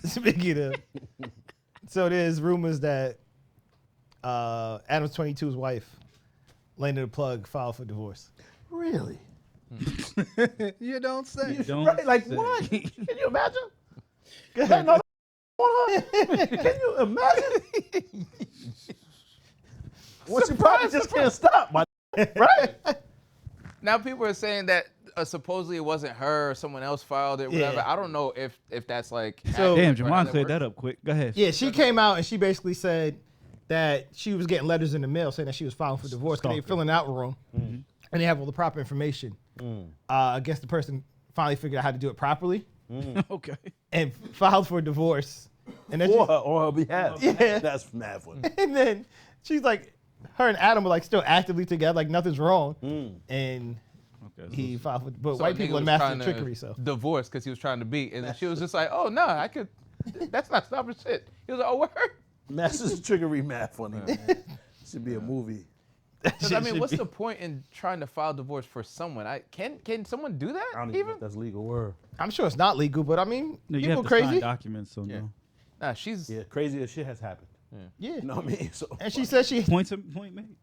Speaking of, so there's rumors that Adam22's wife, Lena the Plug, filed for divorce. Really? You don't say. Right? Like what? Can you imagine? Can you imagine? Well, she probably just can't stop, right? Now people are saying that supposedly it wasn't her or someone else filed it, whatever. Yeah. I don't know if that's like. So- Damn, accurate or how Jamon that cleared works. that up quick. Go ahead. Yeah, she came out and she basically said that she was getting letters in the mail saying that she was filing for divorce because they were filling out wrong. And they have all the proper information. I guess the person finally figured out how to do it properly Okay. and filed for divorce. And then, Or on her behalf. Yeah. That's mad funny. and then she's like, her and Adam were like still actively together, like nothing's wrong. And Okay. he filed for, but So white nigga people are was master trying to trickery, so. divorce because he was trying to beat, and then she was just like, "Oh no, I could. That's not stopping shit." He was like, "Oh word." Master's trickery mad funny, man. Should be a movie. 'Cause, I mean, what's the point in trying to file divorce for someone? Can someone do that I don't even know even? if that's legal word. I'm sure it's not legal, but I mean, No, you people have to sign crazy. documents, so no. Nah, she's. Yeah, crazier shit has happened. Yeah. You know what I mean? So And she said Point made.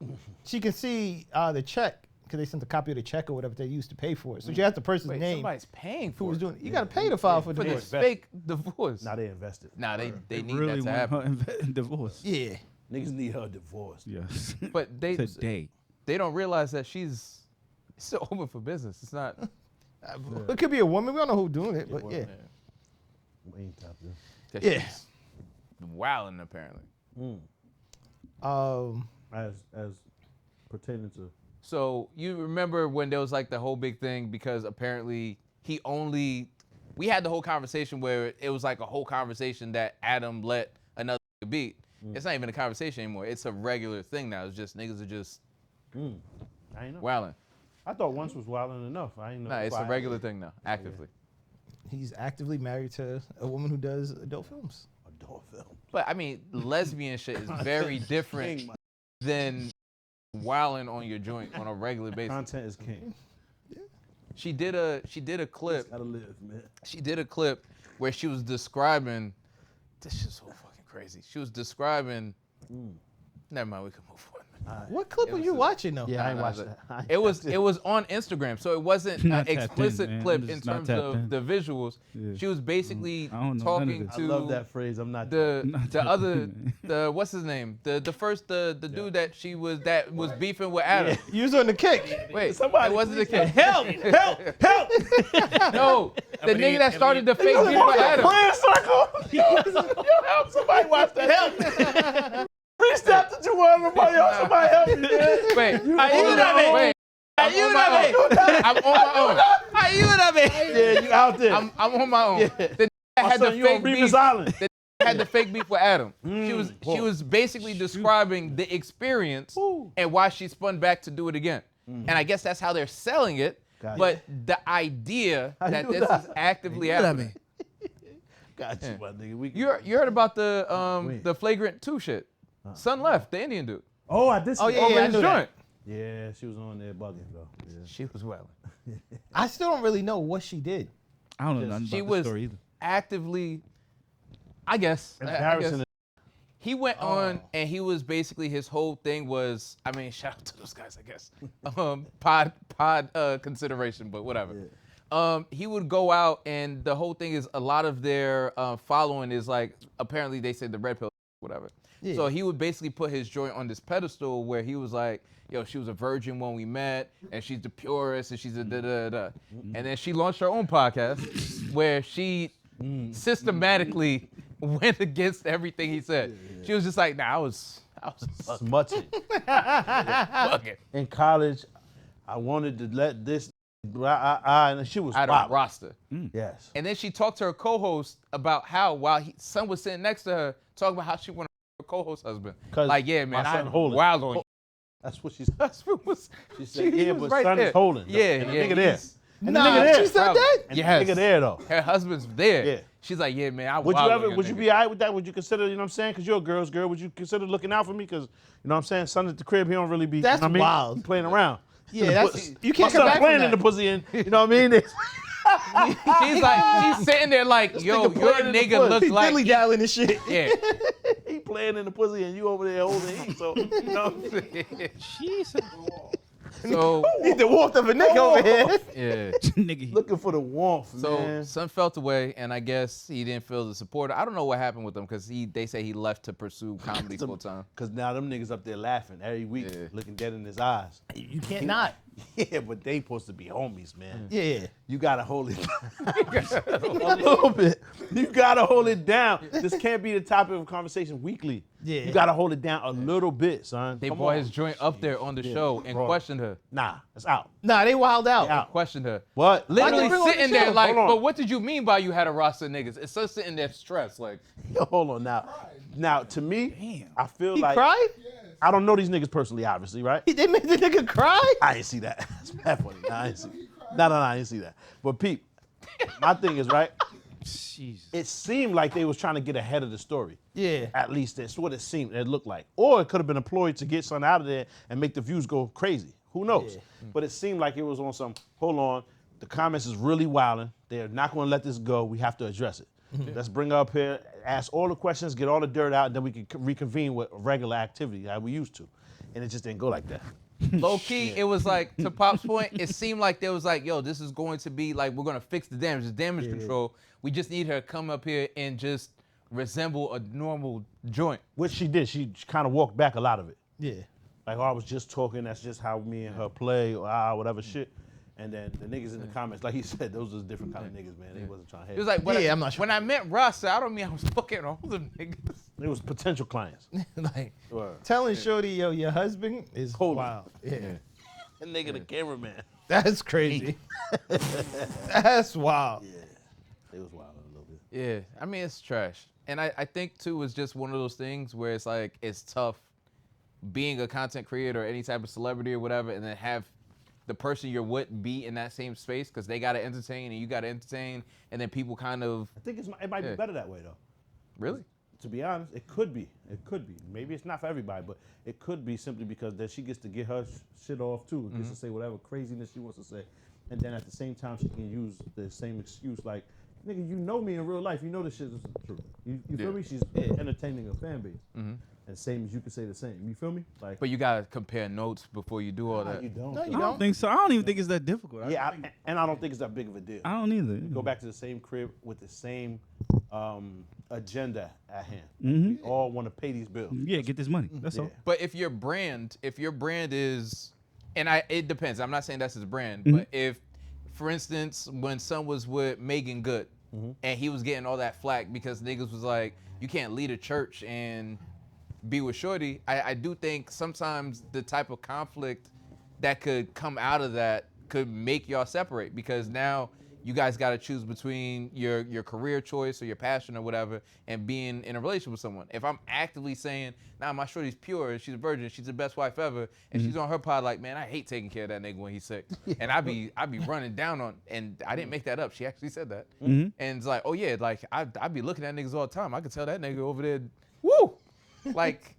she can see the check because they sent a copy of the check or whatever they used to pay for it. So she has the person's Wait, name somebody's paying who for was it. doing it. You got to pay to file for for divorce. this fake divorce. now they invested. Nah, they need really that to want happen. her divorce. Yeah. Niggas need her divorced. Yes. But they Today. don't realize that she's still open for business. It's not. It could be a woman. We don't know who's doing it, but yeah. Ain't tapped in. 'Cause Yeah. she's wilding apparently. As pertaining to So you remember when there was like the whole big thing because apparently we had the whole conversation where it was like a whole conversation that Adam let another beat. It's not even a conversation anymore. It's a regular thing now. It's just niggas are just I ain't know. wilding. I thought once was wilding enough. I ain't know. Nah, it's a why. regular thing now, actively. He's actively married to a woman who does adult films. Adult film. But I mean, lesbian shit is very different King, than wilding on your joint on a regular basis. Content is king. She did a clip. Gotta live, man. She did a clip where she was describing. This shit's so fucking crazy. She was describing. Never mind, we can move on. What clip are you watching though? Yeah, I ain't Nah, watched nah, that. It was on Instagram, so it wasn't an Not tapped in, explicit man. clip I'm in just not terms tapped of in. the visuals. Yeah. She was basically I don't know none of talking this. I to love that phrase. I'm not. Not the tapped other in, the what's his name the dude that was beefing with Adam. You was on the kick. Wait, Somebody it wasn't the please kid. Help! help! No, the nigga that started the fake beef with Adam. Playing circle. Yo, help! Somebody watch that. Help! Please stop the Juwan. Everybody else, somebody help me, man. Wait, Ayúdame. wait. I'm on my own. Ayúdame. Yeah, you out there. I'm on my own. Yeah. The nigga My had son, the you on fake Revis beef. Island. The nigga had the fake beef with Adam. She boy. was basically describing the experience and why she spun back to do it again. And I guess that's how they're selling it. Got it. But the idea that do this that? is actively happening. Got you, my nigga. We You heard about the flagrant 2 shit. Son left, the Indian dude. Oh, I did see Oh, yeah, that. yeah, I His knew joint. that. Yeah, she was on there bugging, though. Yeah. She was well. I still don't really know what she did. I don't know nothing She about the was story either. actively, I guess. Embarrassing. He went on and he was basically, his whole thing was, I mean, shout out to those guys, I guess. Pod consideration, but whatever. He would go out and the whole thing is a lot of their following is like, apparently they said the red pill, whatever. Yeah. So he would basically put his joint on this pedestal where he was like, yo, she was a virgin when we met and she's the purest and she's a da-da-da. And then she launched her own podcast where she systematically went against everything he said. She was just like, nah, I was Smutching. fucking In college, I wanted to let this, and she was out of wild. roster. Yes. And then she talked to her co-host about how, while son was sitting next to her, talking about how she wanted her co-host husband. 'Cause Like, yeah, man, my son I holding. wild on you. That's what she said. That's what was. She said, he yeah, was but right son there. is holding. Yeah, And the yeah. nigga there. he's- And the nigga there. She said that? And Yes. the nigga there, though. Her husband's there. Yeah. She's like, yeah, man, I Would you wild on ever, your would you nigga. be all right with that? Would you consider, you know what I'm saying? Because you're a girl's girl. Would you consider looking out for me? Because, you know what I'm saying? Son at the crib, he don't really be, That's you know what I mean? wild. He playing around. Yeah, that's, you My can't son come back playing from in the that. pussy, and you know what I mean? She's sitting there like, yo, your playing in the nigga bush. look He like. dilly dallying and shit. Yeah. He playing in the pussy and you over there holding heat. So, you know. Jesus. So, He's the warmth of a nigga over here. yeah. Nigga. Looking for the warmth, So man. son felt away, and I guess he didn't feel the support. I don't know what happened with him because they say he left to pursue comedy full time. Because now them niggas up there laughing every week, Yeah. looking dead in his eyes. You can't not. Yeah, but they supposed to be homies, man. Yeah. You gotta hold it a little bit. You gotta hold it down. This can't be the topic of conversation weekly. Yeah. You gotta hold it down a little bit, son. They Come brought on. his joint up there on the show and bro. questioned her. Nah, it's out. Nah, they wild out. Out. Questioned her. What? Literally bring her on the sitting there show? like, Hold on. but what did you mean by you had a roster of niggas? It's just sitting there stressed like. Yo, hold on now. Now, to me, I feel He like cried? I don't know these niggas personally, obviously, right? They made the nigga cry? I ain't see that. That's mad funny. Nah, I ain't see. No, I ain't see that. But Pete, my thing is right. Jesus. It seemed like they was trying to get ahead of the story. Yeah. At least that's what it seemed. It looked like, or it could have been employed to get something out of there and make the views go crazy. Who knows? But it seemed like it was on some. Hold on, the comments is really wilding. They're not going to let this go. We have to address it. Let's bring her up here, ask all the questions, get all the dirt out, and then we can reconvene with regular activity like we used to. And it just didn't go like that. Low key, it was like, to Pop's point, it seemed like there was like, yo, this is going to be like, we're going to fix the damage. It's damage control. We just need her to come up here and just resemble a normal joint. Which she did. She kind of walked back a lot of it. Yeah. Like, oh, I was just talking. That's just how me and her play, or whatever shit. And then the niggas in the comments, like he said, those was different kind of niggas, man. They wasn't trying to It hate. was like, Yeah, I'm not sure. when I met Rasta, I don't mean I was fucking all them niggas. It was potential clients. Like, Word. telling Shorty, yo, your husband is Hold on. wild. Yeah. That nigga the cameraman. That's crazy. That's wild. It was wild a little bit. Yeah, I mean, it's trash. And I think, too, it's just one of those things where it's like, it's tough being a content creator or any type of celebrity or whatever, and then have the person you're with be in that same space because they got to entertain and you got to entertain, and then people kind of, I think it might be better that way, though. really? To be honest, it could be. It could be. Maybe it's not for everybody, but it could be simply because that she gets to get her shit off, too. Gets to say whatever craziness she wants to say. And then at the same time, she can use the same excuse like, nigga, you know me in real life. You know this shit is true. You feel me? She's entertaining a fan base. And same as you could say the same. You feel me? Like, But you got to compare notes before you do all that. you don't. No, you I don't don't. think so. I don't even think it's that difficult. Yeah, and I don't think it's that big of a deal. I don't either. Go back to the same crib with the same agenda at hand. We all want to pay these bills. Yeah, get this money. That's all. Yeah. But if your brand is, and it depends. I'm not saying that's his brand, but if, for instance, when son was with Megan Good, and he was getting all that flack because niggas was like, you can't lead a church and be with Shorty, I do think sometimes the type of conflict that could come out of that could make y'all separate, because now you guys got to choose between your career choice or your passion or whatever and being in a relationship with someone. If I'm actively saying, nah, my Shorty's pure, she's a virgin, she's the best wife ever, and she's on her pod like, man, I hate taking care of that nigga when he's sick. And I be running down on, and I didn't make that up. She actually said that. And it's like, oh yeah, like I be looking at niggas all the time. I could tell that nigga over there, woo, like.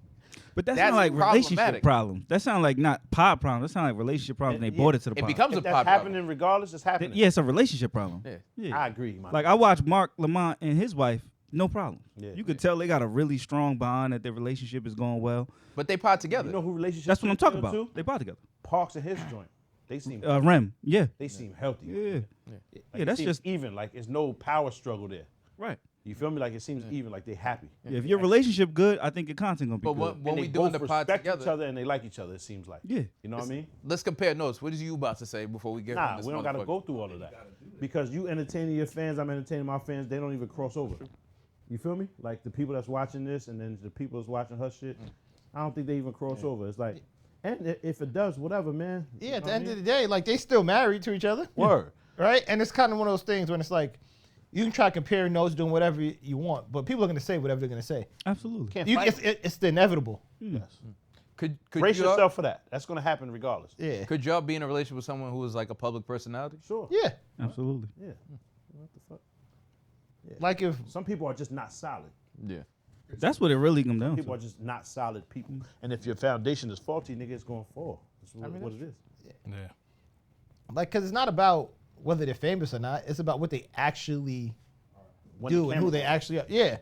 But that's That's not like relationship problematic. problems. That sound like not pod problems. That sound like relationship problems. They brought it to the It pod. becomes a If that's pod happening problem. regardless, it's happening. Yeah, it's a relationship problem. Yeah. Yeah. I agree, man. Like I watched Mark Lamont and his wife, no problem. Yeah. You could tell they got a really strong bond, that their relationship is going well. But they pod together. you know who relationships That's what I'm talking feel about. too? They pod together. Parks and his joint. They seem Rem, yeah. they seem healthy. Yeah. Like, Yeah, it that's seems just even. Like it's no power struggle there. right. You feel me? Like it seems even. Like they happy. Yeah, if your relationship good, I think your content gonna be But good. when And we they doing both the pod respect each together, other and they like each other. It seems like. Yeah. You know what I mean? let's compare notes. What is you about to say before we get Nah, on this we don't gotta motherfucker? go through all of that. Because you entertaining your fans, I'm entertaining my fans. They don't even cross over. You feel me? Like the people that's watching this and then the people that's watching her shit. I don't think they even cross over. It's like, and if it does, whatever, man. Yeah, at the end of the day, like, they still married to each other. Word. Right? And it's kind of one of those things when it's like, you can try to compare notes, doing whatever you want, but people are going to say whatever they're going to say. Absolutely. Can't You, fight. it's the inevitable. Yes. Could Brace y'all, yourself for that. That's gonna happen regardless. Yeah. Could y'all be in a relationship with someone who is like a public personality? Sure. Yeah. Absolutely. Yeah. What the fuck? Like if, Some people are just not solid. Yeah. That's what it really comes down People to. are just not solid people. And if your foundation is faulty, nigga, it's gonna fall. That's what it is. Yeah. like, because it's not about whether they're famous or not. It's about what they actually do and who they actually are. Yeah.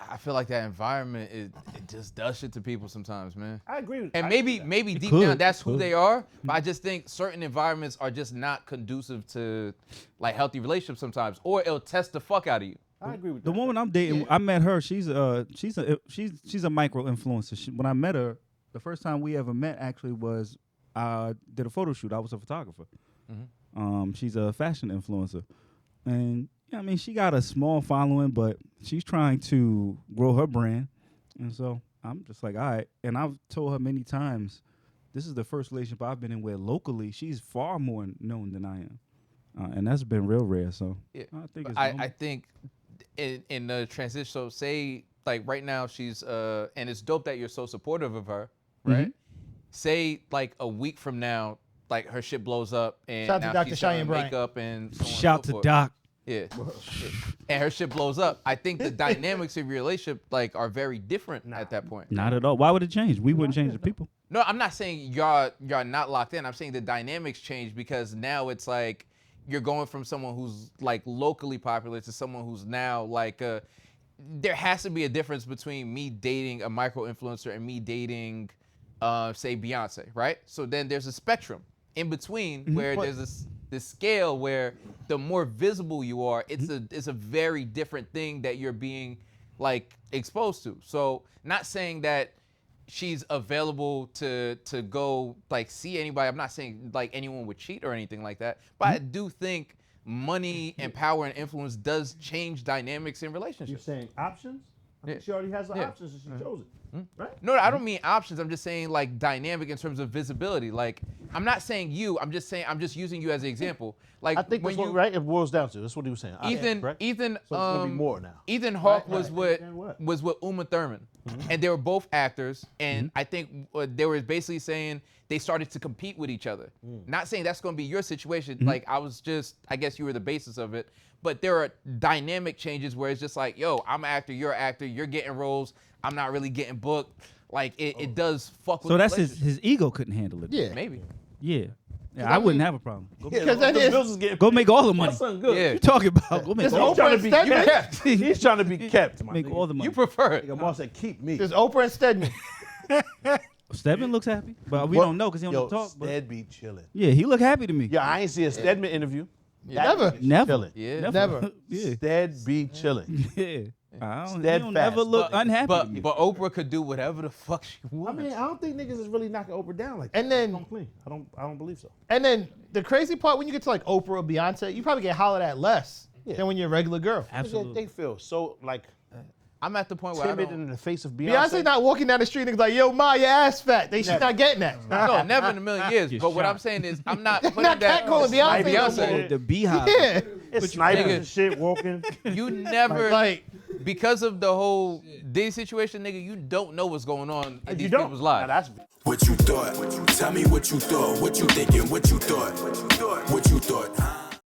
I feel like that environment it just does shit to people sometimes, man. I agree with And maybe deep down that's who they are, but I just think certain environments are just not conducive to like healthy relationships sometimes, or it'll test the fuck out of you. I agree with The woman I'm dating, I met her. She's a micro influencer. When I met her, the first time we ever met actually was I did a photo shoot. I was a photographer. She's a fashion influencer, and yeah, I mean she got a small following, but she's trying to grow her brand, and so I'm just like, all right. And I've told her many times, this is the first relationship I've been in where locally she's far more known than I am, and that's been real rare. So Yeah. I think it's I think in the transition, so say like right now she's and it's dope that you're so supportive of her, right? Say like a week from now, like her shit blows up and Shout out to now Dr. she's Cheyenne selling Bryant. makeup and so on and shout so to forth. Doc. Yeah. And her shit blows up. I think the dynamics of your relationship like are very different at that point. Not at all. Why would it change? We wouldn't change the people. No, I'm not saying y'all not locked in. I'm saying the dynamics change because now it's like you're going from someone who's like locally popular to someone who's now like there has to be a difference between me dating a micro influencer and me dating say Beyonce, right? So then there's a spectrum in between where there's this scale where the more visible you are, it's a very different thing that you're being like exposed to. So not saying that she's available to go like see anybody. I'm not saying like anyone would cheat or anything like that, but I do think money and power and influence does change dynamics in relationships. You're saying options? I think Yeah. she already has the Yeah. options and she chose it. Right? No, I don't mean options. I'm just saying like dynamic in terms of visibility. Like I'm not saying you. I'm just using you as an example. Like I think when that's what right it boils down to. That's what he was saying. Ethan, Correct? Ethan, So it's gonna be more now. Ethan Hawke Right, was right. with And what? was with Uma Thurman, and they were both actors. And I think they were basically saying they started to compete with each other. Not saying that's going to be your situation. Like I guess you were the basis of it. But there are dynamic changes where it's just like, yo, I'm an actor, you're getting roles, I'm not really getting booked. Like it does fuck with. So the that's relationship. his ego couldn't handle it. Yeah. Maybe. Yeah. I wouldn't have a problem. Because that is bills is getting Go make all the money. That's something good. Yeah. You talking about? Go make This all, Oprah and Stedman. He's trying to be kept. My make nigga. all the money. You prefer it. Nigga, Moss said, keep me. There's Oprah and Stedman. Stedman looks happy, but we don't know because he don't talk. But Stead be chilling. yeah, he look happy to me. Yeah, I ain't see a Stedman interview. Never. Never. Chilling. Yeah. Never. Yeah. Stead be chilling. Yeah. I don't, he Steadfast. don't never look unhappy to me. But Oprah could do whatever the fuck she I wants. mean, I don't think niggas is really knocking Oprah down like that. And then- Come clean. I don't believe so. And then the crazy part, when you get to like Oprah or Beyonce, you probably get hollered at less than when you're a regular girl. Absolutely. They feel so like I'm at the point where I timid don't. in the face of Beyonce. Beyonce's not walking down the street and like, yo, Ma, your ass fat. She's not getting that. No, never in a million years. Get But what shot. I'm saying is, I'm not putting Not that. catcalling Beyonce no Beyonce. more. The beehive. Yeah. It's snipers nigga- and shit walking. You never, Like, because of the whole Diddy situation, nigga. You don't know what's going on in You these don't. people's Now, lives. that's What you thought? Tell me what you thought. What you thinking? What you thought? What you thought?